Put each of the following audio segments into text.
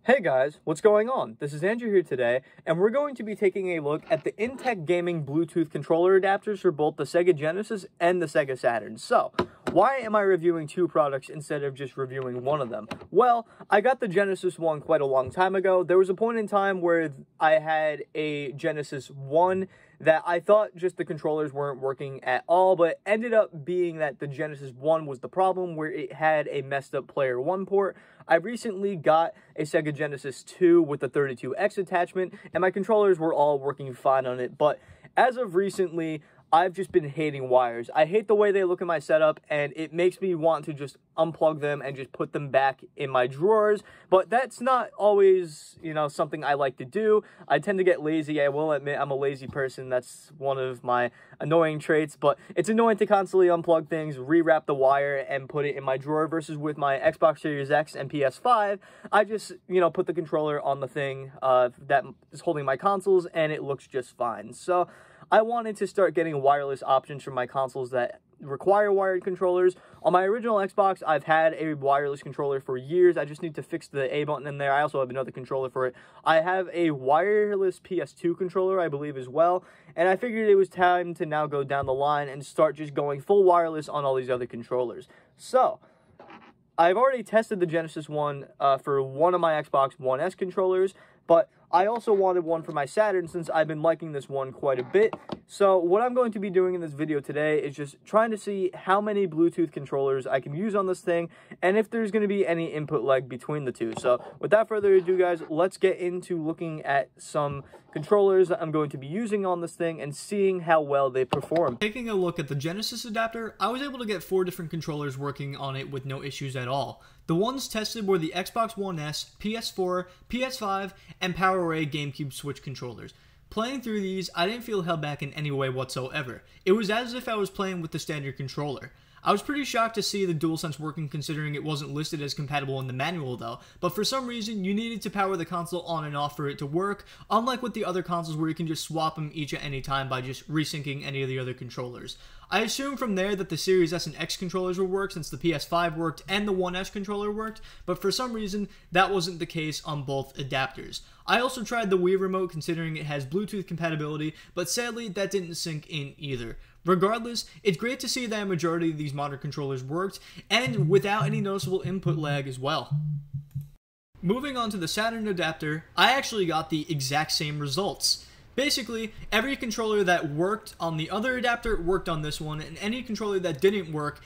Hey guys, what's going on? This is Andrew here today, and we're going to be taking a look at the Intecgaming Bluetooth Controller adapters for both the Sega Genesis and the Sega Saturn. So, why am I reviewing two products instead of just reviewing one of them? Well, I got the Genesis one quite a long time ago. There was a point in time where I had a Genesis 1 that I thought just the controllers weren't working at all, but it ended up being that the Genesis 1 was the problem, where it had a messed up Player 1 port. I recently got a Sega Genesis 2 with the 32X attachment, and my controllers were all working fine on it, but as of recently, I've just been hating wires. I hate the way they look in my setup, and it makes me want to just unplug them and just put them back in my drawers, but that's not always, something I like to do. I tend to get lazy. I will admit I'm a lazy person. That's one of my annoying traits, but it's annoying to constantly unplug things, rewrap the wire, and put it in my drawer, versus with my Xbox Series X and PS5, I just, put the controller on the thing that is holding my consoles, and it looks just fine. So I wanted to start getting wireless options for my consoles that require wired controllers. On my original Xbox, I've had a wireless controller for years. I just need to fix the A button in there. I also have another controller for it. I have a wireless PS2 controller, I believe, as well, and I figured it was time to now go down the line and start just going full wireless on all these other controllers. So I've already tested the Genesis one for one of my Xbox One S controllers, but I also wanted one for my Saturn since I've been liking this one quite a bit. So what I'm going to be doing in this video today is just trying to see how many Bluetooth controllers I can use on this thing, and if there's going to be any input lag between the two. So without further ado, guys, let's get into looking at some controllers that I'm going to be using on this thing and seeing how well they perform. Taking a look at the Genesis adapter, I was able to get 4 different controllers working on it with no issues at all. The ones tested were the Xbox One S, PS4, PS5, and PowerArray GameCube Switch controllers. Playing through these, I didn't feel held back in any way whatsoever. It was as if I was playing with the standard controller. I was pretty shocked to see the DualSense working, considering it wasn't listed as compatible in the manual though, but for some reason you needed to power the console on and off for it to work, unlike with the other consoles where you can just swap them each at any time by just resyncing any of the other controllers. I assume from there that the Series S and X controllers will work since the PS5 worked and the One S controller worked, but for some reason that wasn't the case on both adapters. I also tried the Wii Remote, considering it has Bluetooth compatibility, but sadly that didn't sync in either. Regardless, it's great to see that a majority of these modern controllers worked, and without any noticeable input lag as well. Moving on to the Saturn Adapter, I actually got the exact same results. Basically, every controller that worked on the other adapter worked on this one, and any controller that didn't work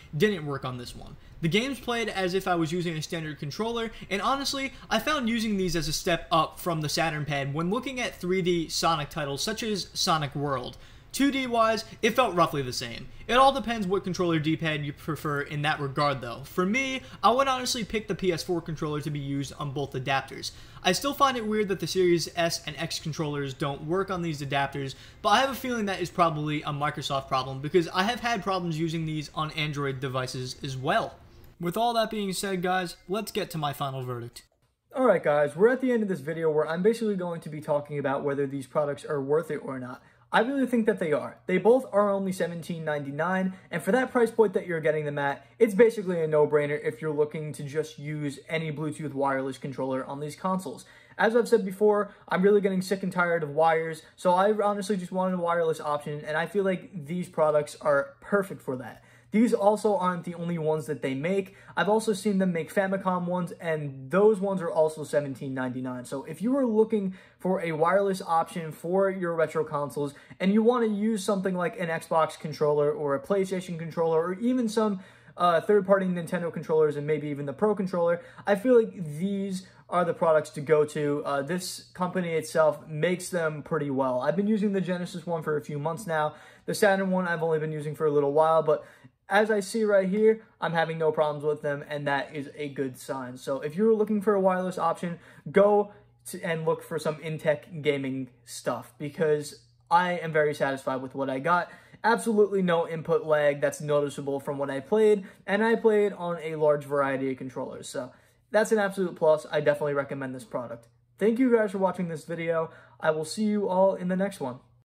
on this one. The games played as if I was using a standard controller, and honestly, I found using these as a step up from the Saturn pad when looking at 3D Sonic titles such as Sonic World. 2D wise, it felt roughly the same. It all depends what controller D-pad you prefer in that regard though. For me, I would honestly pick the PS4 controller to be used on both adapters. I still find it weird that the Series S and X controllers don't work on these adapters, but I have a feeling that is probably a Microsoft problem, because I have had problems using these on Android devices as well. With all that being said, guys, let's get to my final verdict. Alright guys, we're at the end of this video where I'm basically going to be talking about whether these products are worth it or not. I really think that they are. They both are only $17.99, and for that price point that you're getting them at, it's basically a no-brainer if you're looking to just use any Bluetooth wireless controller on these consoles. As I've said before, I'm really getting sick and tired of wires, so I honestly just wanted a wireless option, and I feel like these products are perfect for that. These also aren't the only ones that they make. I've also seen them make Famicom ones, and those ones are also $17.99. So if you are looking for a wireless option for your retro consoles, and you want to use something like an Xbox controller or a PlayStation controller, or even some third-party Nintendo controllers and maybe even the Pro controller, I feel like these are the products to go to. This company itself makes them pretty well. I've been using the Genesis one for a few months now. The Saturn one I've only been using for a little while, but as I see right here, I'm having no problems with them, and that is a good sign. So if you're looking for a wireless option, go and look for some Intecgaming stuff, because I am very satisfied with what I got. Absolutely no input lag that's noticeable from what I played, and I played on a large variety of controllers. So that's an absolute plus. I definitely recommend this product. Thank you guys for watching this video. I will see you all in the next one.